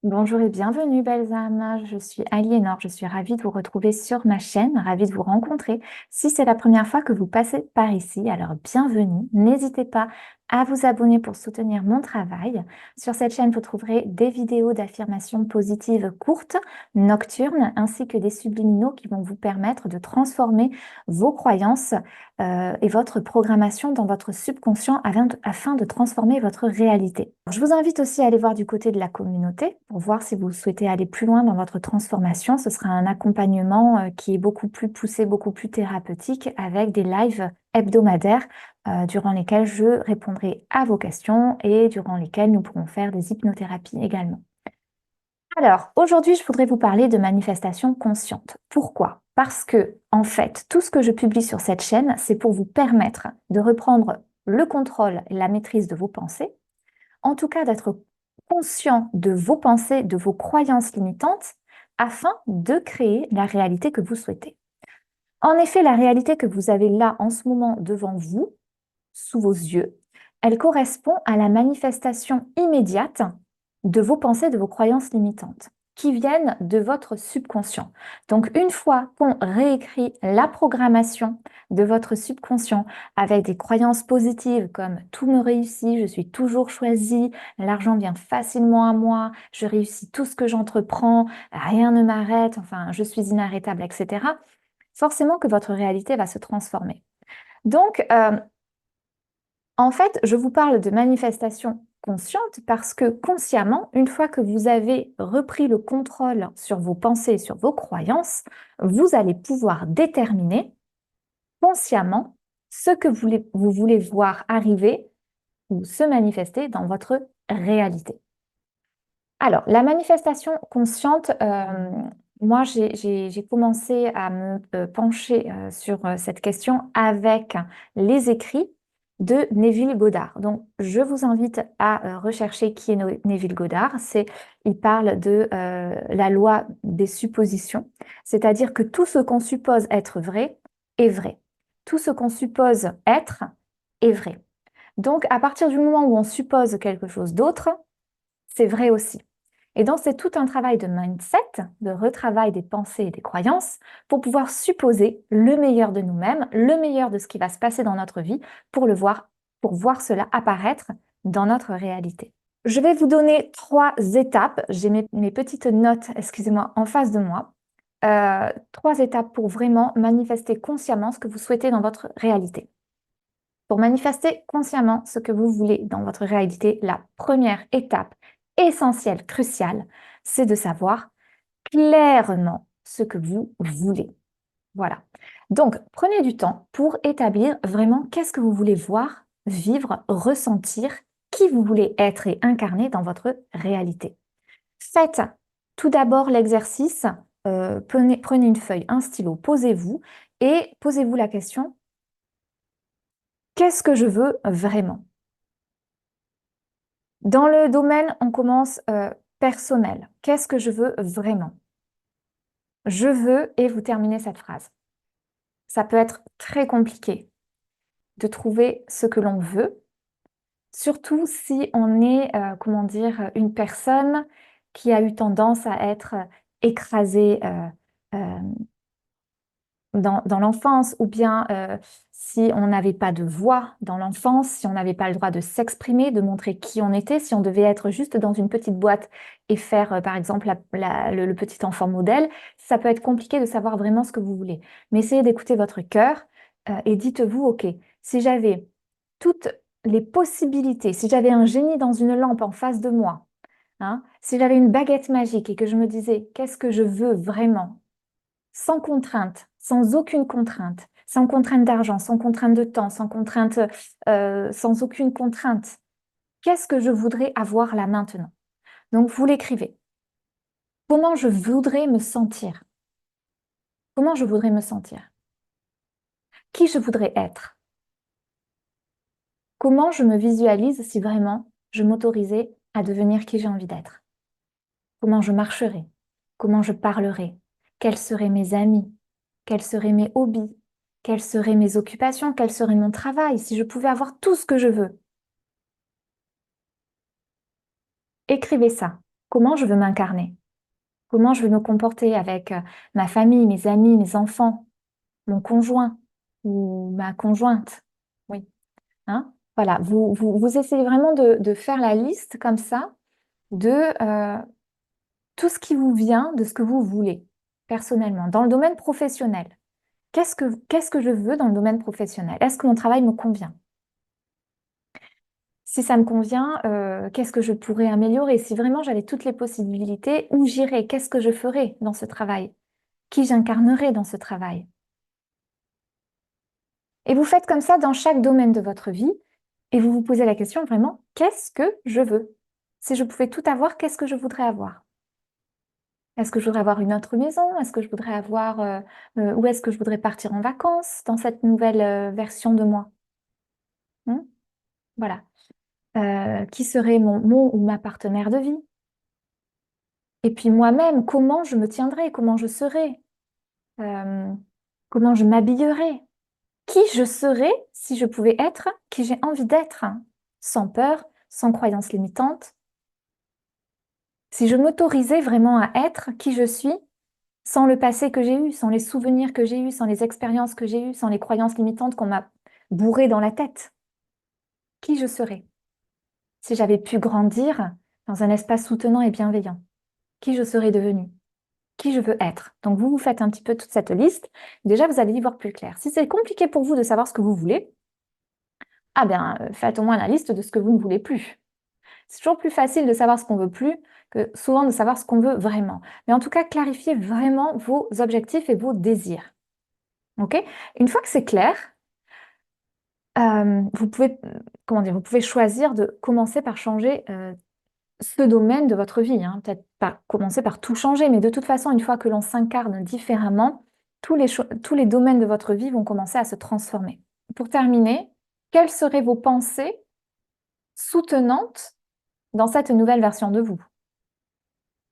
Bonjour et bienvenue, belles âmes. Je suis Aliénor. Je suis ravie de vous retrouver sur ma chaîne, ravie de vous rencontrer. Si c'est la première fois que vous passez par ici, alors bienvenue. N'hésitez pas à vous abonner pour soutenir mon travail. Sur cette chaîne, vous trouverez des vidéos d'affirmations positives courtes, nocturnes, ainsi que des subliminaux qui vont vous permettre de transformer vos croyances et votre programmation dans votre subconscient afin de transformer votre réalité. Je vous invite aussi à aller voir du côté de la communauté pour voir si vous souhaitez aller plus loin dans votre transformation. Ce sera un accompagnement qui est beaucoup plus poussé, beaucoup plus thérapeutique avec des lives hebdomadaires durant lesquels je répondrai à vos questions et durant lesquels nous pourrons faire des hypnothérapies également. Alors, aujourd'hui, je voudrais vous parler de manifestation consciente. Pourquoi? Parce que, en fait, tout ce que je publie sur cette chaîne, c'est pour vous permettre de reprendre le contrôle et la maîtrise de vos pensées, en tout cas d'être conscient de vos pensées, de vos croyances limitantes, afin de créer la réalité que vous souhaitez. En effet, la réalité que vous avez là en ce moment devant vous, sous vos yeux, elle correspond à la manifestation immédiate de vos pensées, de vos croyances limitantes, qui viennent de votre subconscient. Donc, une fois qu'on réécrit la programmation de votre subconscient avec des croyances positives comme tout me réussit, je suis toujours choisie, l'argent vient facilement à moi, je réussis tout ce que j'entreprends, rien ne m'arrête, enfin, je suis inarrêtable, etc., forcément que votre réalité va se transformer. Donc, en fait, je vous parle de manifestation consciente parce que consciemment, une fois que vous avez repris le contrôle sur vos pensées, sur vos croyances, vous allez pouvoir déterminer consciemment ce que vous voulez voir arriver ou se manifester dans votre réalité. Alors, la manifestation consciente, moi, j'ai commencé à me pencher sur cette question avec les écrits de Neville Goddard. Donc, je vous invite à rechercher qui est Neville Goddard. Il parle de la loi des suppositions, c'est-à-dire que tout ce qu'on suppose être vrai est vrai. Tout ce qu'on suppose être est vrai. Donc, à partir du moment où on suppose quelque chose d'autre, c'est vrai aussi. Et donc, c'est tout un travail de mindset, de retravail des pensées et des croyances pour pouvoir supposer le meilleur de nous-mêmes, le meilleur de ce qui va se passer dans notre vie pour voir cela apparaître dans notre réalité. Je vais vous donner 3 étapes. J'ai mes petites notes, excusez-moi, en face de moi. 3 étapes pour vraiment manifester consciemment ce que vous souhaitez dans votre réalité. Pour manifester consciemment ce que vous voulez dans votre réalité, la première étape essentielle, cruciale, c'est de savoir clairement ce que vous voulez. Voilà. Donc, prenez du temps pour établir vraiment qu'est-ce que vous voulez voir, vivre, ressentir, qui vous voulez être et incarner dans votre réalité. Faites tout d'abord l'exercice, prenez une feuille, un stylo, posez-vous et posez-vous la question, qu'est-ce que je veux vraiment? Dans le domaine, on commence personnel. Qu'est-ce que je veux vraiment? Je veux, et vous terminez cette phrase. Ça peut être très compliqué de trouver ce que l'on veut, surtout si on est, comment dire, une personne qui a eu tendance à être écrasée euh, dans l'enfance, ou bien si on n'avait pas de voix dans l'enfance, si on n'avait pas le droit de s'exprimer, de montrer qui on était, si on devait être juste dans une petite boîte et faire, par exemple, le petit enfant modèle, ça peut être compliqué de savoir vraiment ce que vous voulez. Mais essayez d'écouter votre cœur et dites-vous, OK, si j'avais toutes les possibilités, si j'avais un génie dans une lampe en face de moi, hein, si j'avais une baguette magique et que je me disais, qu'est-ce que je veux vraiment? Sans contrainte, sans aucune contrainte, sans contrainte d'argent, sans contrainte de temps, sans contrainte, sans aucune contrainte. Qu'est-ce que je voudrais avoir là maintenant? Donc, vous l'écrivez. Comment je voudrais me sentir? Comment je voudrais me sentir? Qui je voudrais être? Comment je me visualise si vraiment je m'autorisais à devenir qui j'ai envie d'être? Comment je marcherais? Comment je parlerais? Quels seraient mes amis? Quels seraient mes hobbies? Quelles seraient mes occupations? Quel serait mon travail si je pouvais avoir tout ce que je veux? Écrivez ça. comment je veux m'incarner, comment je veux me comporter avec ma famille, mes amis, mes enfants, mon conjoint ou ma conjointe. Oui. Hein? Voilà, vous essayez vraiment de faire la liste comme ça de tout ce qui vous vient, de ce que vous voulez personnellement, dans le domaine professionnel. Qu'est-ce que je veux dans le domaine professionnel? Est-ce que mon travail me convient? Si ça me convient, qu'est-ce que je pourrais améliorer? Si vraiment j'avais toutes les possibilités, où j'irais? Qu'est-ce que je ferais dans ce travail? Qui j'incarnerais dans ce travail? Et vous faites comme ça dans chaque domaine de votre vie et vous vous posez la question vraiment, qu'est-ce que je veux? Si je pouvais tout avoir, qu'est-ce que je voudrais avoir? Est-ce que je voudrais avoir une autre maison? Est-ce que je voudrais avoir, où est-ce que je voudrais partir en vacances dans cette nouvelle version de moi? Hmm. Voilà. Qui serait mon ou ma partenaire de vie? Et puis moi-même, comment je me tiendrais? Comment je serais? Euh, comment je m'habillerais? Qui je serais si je pouvais être qui j'ai envie d'être, sans peur, sans croyances limitantes? Si je m'autorisais vraiment à être qui je suis, sans le passé que j'ai eu, sans les souvenirs que j'ai eus, sans les expériences que j'ai eues, sans les croyances limitantes qu'on m'a bourrées dans la tête, qui je serais si j'avais pu grandir dans un espace soutenant et bienveillant, qui je serais devenue, qui je veux être. Donc vous faites un petit peu toute cette liste. Déjà, vous allez y voir plus clair. Si c'est compliqué pour vous de savoir ce que vous voulez, ah bien, faites au moins la liste de ce que vous ne voulez plus. C'est toujours plus facile de savoir ce qu'on veut plus que souvent de savoir ce qu'on veut vraiment. Mais en tout cas, clarifiez vraiment vos objectifs et vos désirs. OK? Une fois que c'est clair, vous pouvez, comment dire, vous pouvez choisir de commencer par changer ce domaine de votre vie, hein. Peut-être pas commencer par tout changer, mais de toute façon, une fois que l'on s'incarne différemment, tous les domaines de votre vie vont commencer à se transformer. Pour terminer, quelles seraient vos pensées soutenantes dans cette nouvelle version de vous?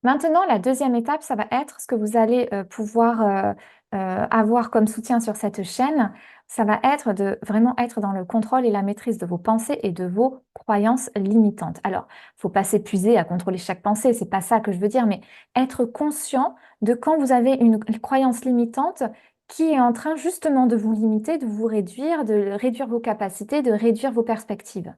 Maintenant, la deuxième étape, ça va être ce que vous allez pouvoir avoir comme soutien sur cette chaîne. Ça va être de vraiment être dans le contrôle et la maîtrise de vos pensées et de vos croyances limitantes. Alors, il ne faut pas s'épuiser à contrôler chaque pensée, c'est pas ça que je veux dire, mais être conscient de quand vous avez une croyance limitante qui est en train justement de vous limiter, de vous réduire, de réduire vos capacités, de réduire vos perspectives.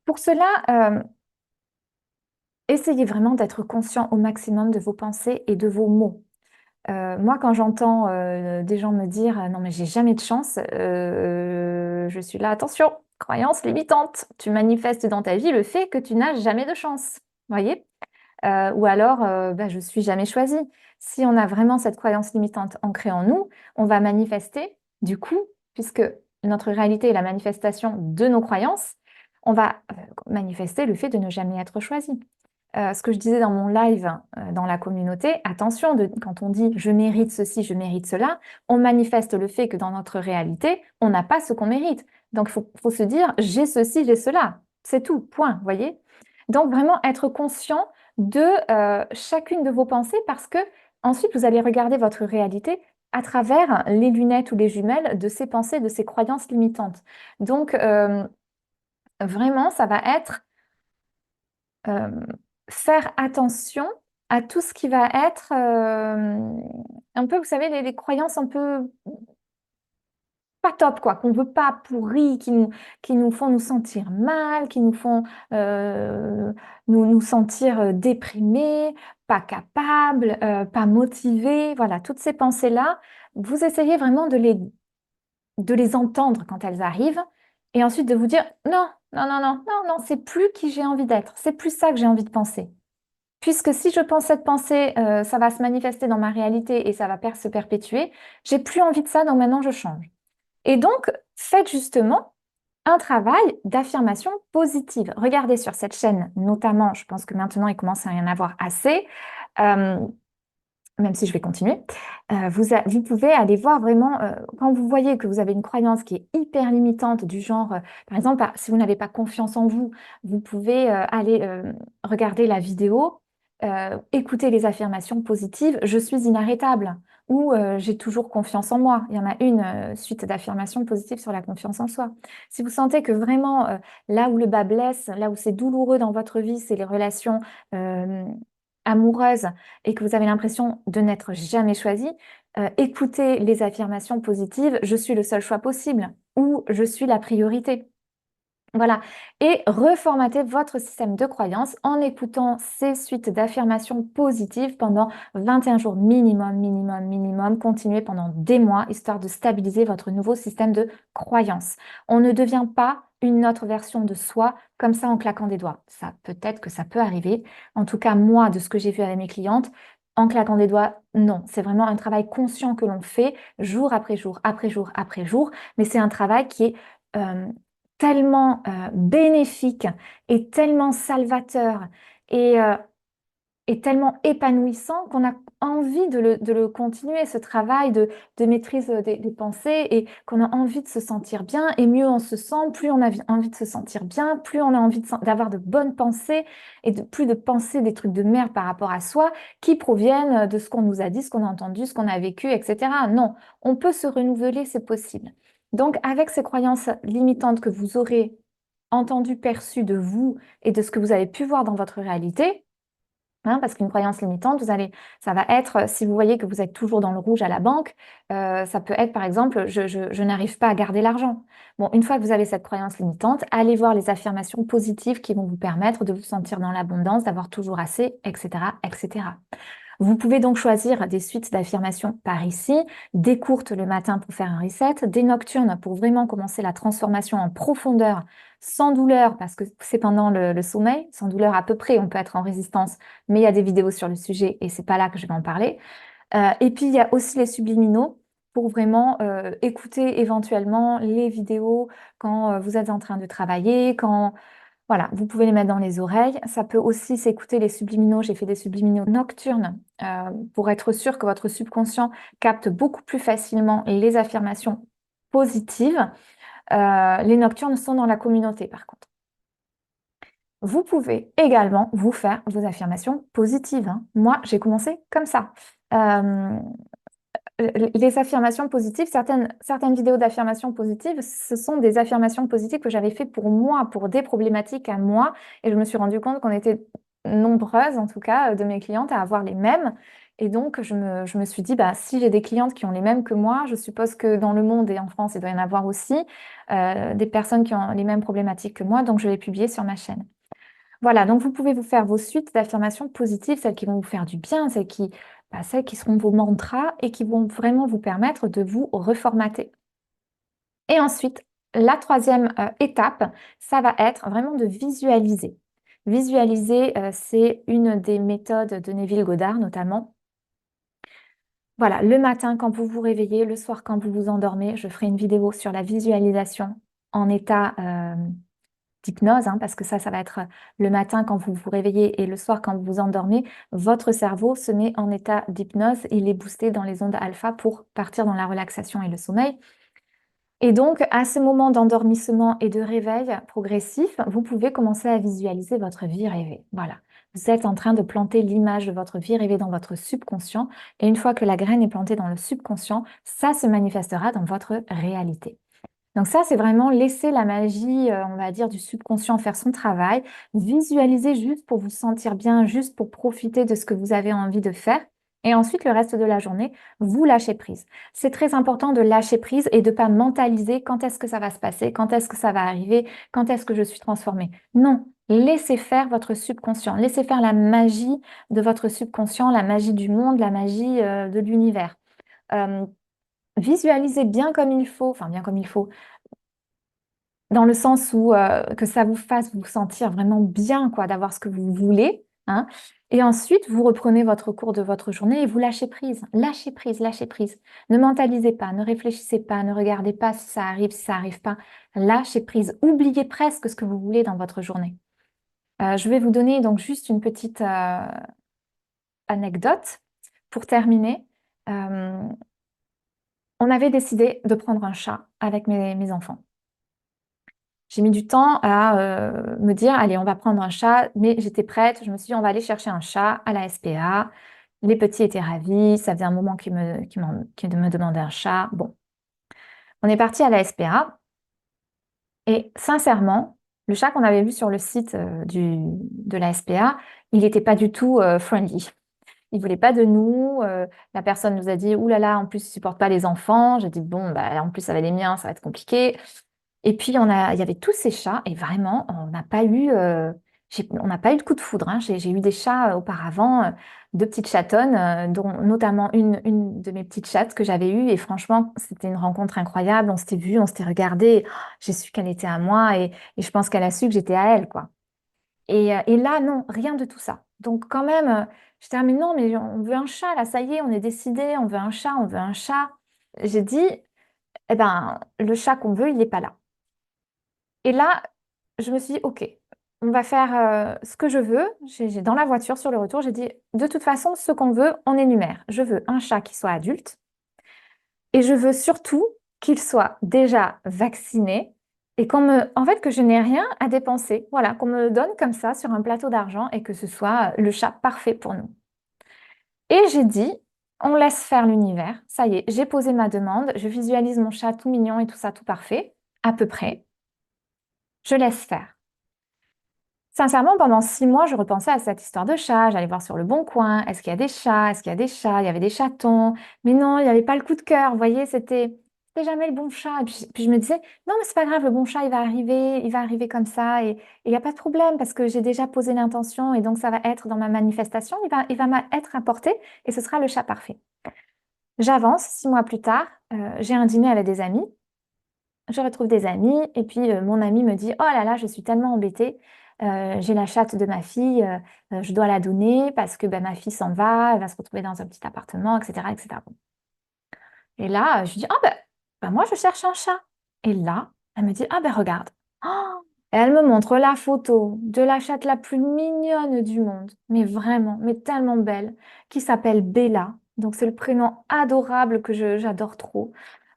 Pour cela, essayez vraiment d'être conscient au maximum de vos pensées et de vos mots. Moi, quand j'entends des gens me dire non, mais j'ai jamais de chance, je suis là, attention, croyance limitante. Tu manifestes dans ta vie le fait que tu n'as jamais de chance. Voyez? Ou alors, bah, je suis jamais choisie. Si on a vraiment cette croyance limitante ancrée en nous, on va manifester, du coup, puisque notre réalité est la manifestation de nos croyances, on va manifester le fait de ne jamais être choisi. Ce que je disais dans mon live dans la communauté, attention, quand on dit je mérite ceci, je mérite cela, on manifeste le fait que dans notre réalité, on n'a pas ce qu'on mérite. Donc, il faut se dire j'ai ceci, j'ai cela. C'est tout, point, voyez? Donc, vraiment être conscient de chacune de vos pensées parce que ensuite, vous allez regarder votre réalité à travers les lunettes ou les jumelles de ces pensées, de ces croyances limitantes. Donc, vraiment, ça va être euh, faire attention à tout ce qui va être un peu, vous savez, les croyances un peu pas top, quoi, qu'on veut pas, pourries, qui nous font nous sentir mal, qui nous font nous sentir déprimés, pas capables, pas motivés. Voilà, toutes ces pensées-là, vous essayez vraiment de les entendre quand elles arrivent et ensuite de vous dire non, non, non, non, non, non, c'est plus qui j'ai envie d'être, c'est plus ça que j'ai envie de penser. Puisque si je pense cette pensée, ça va se manifester dans ma réalité et ça va se perpétuer, j'ai plus envie de ça, donc maintenant je change. Et donc, faites justement un travail d'affirmation positive. Regardez sur cette chaîne, notamment, je pense que maintenant il commence à y en avoir assez, euh, même si je vais continuer, vous pouvez aller voir vraiment, quand vous voyez que vous avez une croyance qui est hyper limitante, du genre, par exemple, si vous n'avez pas confiance en vous, vous pouvez aller regarder la vidéo, écouter les affirmations positives, je suis inarrêtable, ou j'ai toujours confiance en moi. Il y en a une suite d'affirmations positives sur la confiance en soi. Si vous sentez que vraiment là où le bas blesse, là où c'est douloureux dans votre vie, c'est les relations euh, amoureuses et que vous avez l'impression de n'être jamais choisi, écoutez les affirmations positives, je suis le seul choix possible ou je suis la priorité. Voilà. Et reformatez votre système de croyance en écoutant ces suites d'affirmations positives pendant 21 jours minimum, minimum, minimum. Continuez pendant des mois, histoire de stabiliser votre nouveau système de croyance. On ne devient pas une autre version de soi comme ça en claquant des doigts. Ça, peut-être que ça peut arriver. En tout cas, moi, de ce que j'ai vu avec mes clientes, en claquant des doigts, non. C'est vraiment un travail conscient que l'on fait jour après jour, après jour, après jour. Mais c'est un travail qui est euh, tellement bénéfique et tellement salvateur et, euh, et tellement épanouissant qu'on a envie de le continuer, ce travail de maîtrise des pensées et qu'on a envie de se sentir bien et mieux on se sent, plus on a envie de se sentir bien, plus on a envie d'avoir de bonnes pensées et plus de penser des trucs de merde par rapport à soi qui proviennent de ce qu'on nous a dit, ce qu'on a entendu, ce qu'on a vécu, etc. Non, on peut se renouveler, c'est possible. Donc, avec ces croyances limitantes que vous aurez entendues, perçues de vous et de ce que vous avez pu voir dans votre réalité, hein, parce qu'une croyance limitante, ça va être, si vous voyez que vous êtes toujours dans le rouge à la banque, ça peut être par exemple, je n'arrive pas à garder l'argent. Bon, une fois que vous avez cette croyance limitante, allez voir les affirmations positives qui vont vous permettre de vous sentir dans l'abondance, d'avoir toujours assez, etc., etc. Vous pouvez donc choisir des suites d'affirmations par ici, des courtes le matin pour faire un reset, des nocturnes pour vraiment commencer la transformation en profondeur, sans douleur, parce que c'est pendant le sommeil, sans douleur à peu près, on peut être en résistance, mais il y a des vidéos sur le sujet et c'est pas là que je vais en parler. Et puis il y a aussi les subliminaux pour vraiment écouter éventuellement les vidéos quand vous êtes en train de travailler, quand voilà, vous pouvez les mettre dans les oreilles. Ça peut aussi s'écouter les subliminaux. J'ai fait des subliminaux nocturnes pour être sûr que votre subconscient capte beaucoup plus facilement les affirmations positives. Les nocturnes sont dans la communauté, par contre. Vous pouvez également vous faire vos affirmations positives, hein. Moi, j'ai commencé comme ça. Euh, les affirmations positives, certaines vidéos d'affirmations positives, ce sont des affirmations positives que j'avais fait pour moi, pour des problématiques à moi. Et je me suis rendu compte qu'on était nombreuses, en tout cas, de mes clientes à avoir les mêmes. Et donc, je me suis dit, bah, si j'ai des clientes qui ont les mêmes que moi, je suppose que dans le monde et en France, il doit y en avoir aussi des personnes qui ont les mêmes problématiques que moi. Donc, je vais les publier sur ma chaîne. Voilà, donc vous pouvez vous faire vos suites d'affirmations positives, celles qui vont vous faire du bien, celles qui seront vos mantras et qui vont vraiment vous permettre de vous reformater. Et ensuite, la troisième étape, ça va être vraiment de visualiser. Visualiser, c'est une des méthodes de Neville Goddard notamment. Voilà, le matin quand vous vous réveillez, le soir quand vous vous endormez, je ferai une vidéo sur la visualisation en état d'hypnose, hein, parce que ça va être le matin quand vous vous réveillez et le soir quand vous vous endormez, votre cerveau se met en état d'hypnose, il est boosté dans les ondes alpha pour partir dans la relaxation et le sommeil. Et donc, à ce moment d'endormissement et de réveil progressif, vous pouvez commencer à visualiser votre vie rêvée. Voilà. Vous êtes en train de planter l'image de votre vie rêvée dans votre subconscient. Et une fois que la graine est plantée dans le subconscient, ça se manifestera dans votre réalité. Donc ça, c'est vraiment laisser la magie, on va dire, du subconscient faire son travail, visualiser juste pour vous sentir bien, juste pour profiter de ce que vous avez envie de faire. Et ensuite, le reste de la journée, vous lâchez prise. C'est très important de lâcher prise et de ne pas mentaliser quand est-ce que ça va se passer, quand est-ce que ça va arriver, quand est-ce que je suis transformée. Non, laissez faire votre subconscient, laissez faire la magie de votre subconscient, la magie du monde, la magie de l'univers. Euh, Visualisez bien comme il faut, enfin bien comme il faut, dans le sens où que ça vous fasse vous sentir vraiment bien, quoi, d'avoir ce que vous voulez, hein. Et ensuite, vous reprenez votre cours de votre journée et vous lâchez prise. Lâchez prise, lâchez prise. Ne mentalisez pas, ne réfléchissez pas, ne regardez pas si ça arrive, si ça arrive pas. Lâchez prise. Oubliez presque ce que vous voulez dans votre journée. Je vais vous donner donc juste une petite anecdote pour terminer. Euh, on avait décidé de prendre un chat avec mes enfants. J'ai mis du temps à me dire, allez, on va prendre un chat, mais j'étais prête. Je me suis dit, on va aller chercher un chat à la SPA. Les petits étaient ravis, ça faisait un moment qu'ils me demandaient un chat. Bon, on est parti à la SPA et sincèrement, le chat qu'on avait vu sur le site de la SPA, il n'était pas du tout friendly. Il voulait pas de nous. La personne nous a dit, ouh là là, en plus, il supporte pas les enfants. J'ai dit, bon, bah, en plus, avec les miens, ça va être compliqué. Et puis, il y avait tous ces chats et vraiment, on n'a pas eu de coup de foudre, hein. J'ai eu des chats auparavant, deux petites chatonnes, dont notamment une de mes petites chattes que j'avais eue. Et franchement, c'était une rencontre incroyable. On s'était vus, on s'était regardés. J'ai su qu'elle était à moi et je pense qu'elle a su que j'étais à elle, quoi. Et là, non, rien de tout ça. Donc quand même, je mais non, mais on veut un chat, là, ça y est, on est décidé, on veut un chat, on veut un chat. J'ai dit, eh ben, le chat qu'on veut, il n'est pas là. Et là, je me suis dit, OK, on va faire ce que je veux. Dans la voiture, sur le retour, j'ai dit, de toute façon, ce qu'on veut, on énumère. Je veux un chat qui soit adulte et je veux surtout qu'il soit déjà vacciné et en fait, que je n'ai rien à dépenser. Voilà, qu'on me le donne comme ça sur un plateau d'argent et que ce soit le chat parfait pour nous. Et j'ai dit, on laisse faire l'univers. Ça y est, j'ai posé ma demande. Je visualise mon chat tout mignon et tout ça, tout parfait, à peu près. Je laisse faire. Sincèrement, pendant 6 mois, je repensais à cette histoire de chat. J'allais voir sur le Bon Coin. Est-ce qu'il y a des chats? Est-ce qu'il y a des chats? Il y avait des chatons. Mais non, il n'y avait pas le coup de cœur. Vous voyez, c'était jamais le bon chat. Et puis je me disais, non, mais c'est pas grave, le bon chat, il va arriver comme ça. Et il n'y a pas de problème parce que j'ai déjà posé l'intention et donc ça va être dans ma manifestation. Il va être apporté et ce sera le chat parfait. J'avance, 6 mois plus tard, j'ai un dîner avec des amis. Je retrouve des amis et puis mon ami me dit, oh là là, je suis tellement embêtée. J'ai la chatte de ma fille, je dois la donner parce que ben, ma fille s'en va, elle va se retrouver dans un petit appartement, etc., etc. Bon. Et là, je lui dis, ah ben, moi, je cherche un chat. Et là, elle me dit, ah ben regarde. Oh. Et elle me montre la photo de la chatte la plus mignonne du monde, mais vraiment, mais tellement belle, qui s'appelle Bella. Donc c'est le prénom adorable que j'adore trop.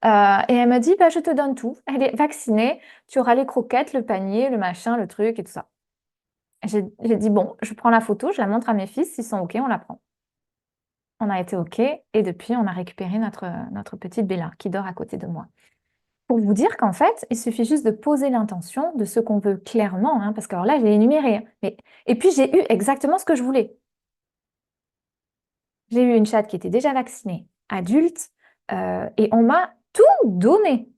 Et elle m'a dit, bah, je te donne tout. Elle est vaccinée, tu auras les croquettes, le panier, le machin, le truc et tout ça. J'ai dit, bon, je prends la photo, je la montre à mes fils, s'ils sont OK, on la prend. On a été OK et depuis, on a récupéré notre petite Bella qui dort à côté de moi. Pour vous dire qu'en fait, il suffit juste de poser l'intention de ce qu'on veut clairement, hein, parce que alors là, j'ai énuméré, hein. Et puis, j'ai eu exactement ce que je voulais. J'ai eu une chatte qui était déjà vaccinée, adulte, et on m'a tout donné.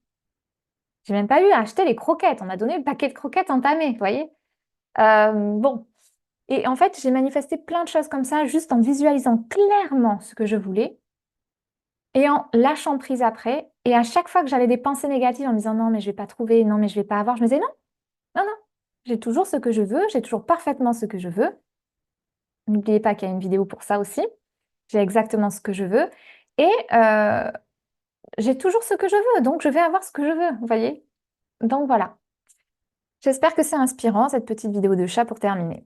J'ai même pas eu à acheter les croquettes. On m'a donné le paquet de croquettes entamé, vous voyez? Bon. Et en fait, j'ai manifesté plein de choses comme ça, juste en visualisant clairement ce que je voulais et en lâchant prise après. Et à chaque fois que j'avais des pensées négatives en me disant non, mais je vais pas trouver, non, mais je vais pas avoir, je me disais non, non, non, j'ai toujours ce que je veux, j'ai toujours parfaitement ce que je veux. N'oubliez pas qu'il y a une vidéo pour ça aussi. J'ai exactement ce que je veux. Et j'ai toujours ce que je veux, donc je vais avoir ce que je veux, vous voyez? Donc voilà. J'espère que c'est inspirant, cette petite vidéo de chat pour terminer.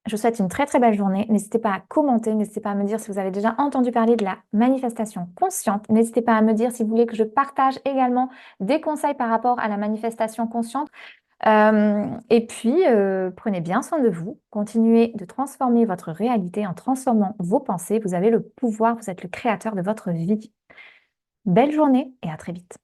Je vous souhaite une très très belle journée. N'hésitez pas à commenter, n'hésitez pas à me dire si vous avez déjà entendu parler de la manifestation consciente. N'hésitez pas à me dire si vous voulez que je partage également des conseils par rapport à la manifestation consciente. Et puis, prenez bien soin de vous. Continuez de transformer votre réalité en transformant vos pensées. Vous avez le pouvoir, vous êtes le créateur de votre vie. Belle journée et à très vite.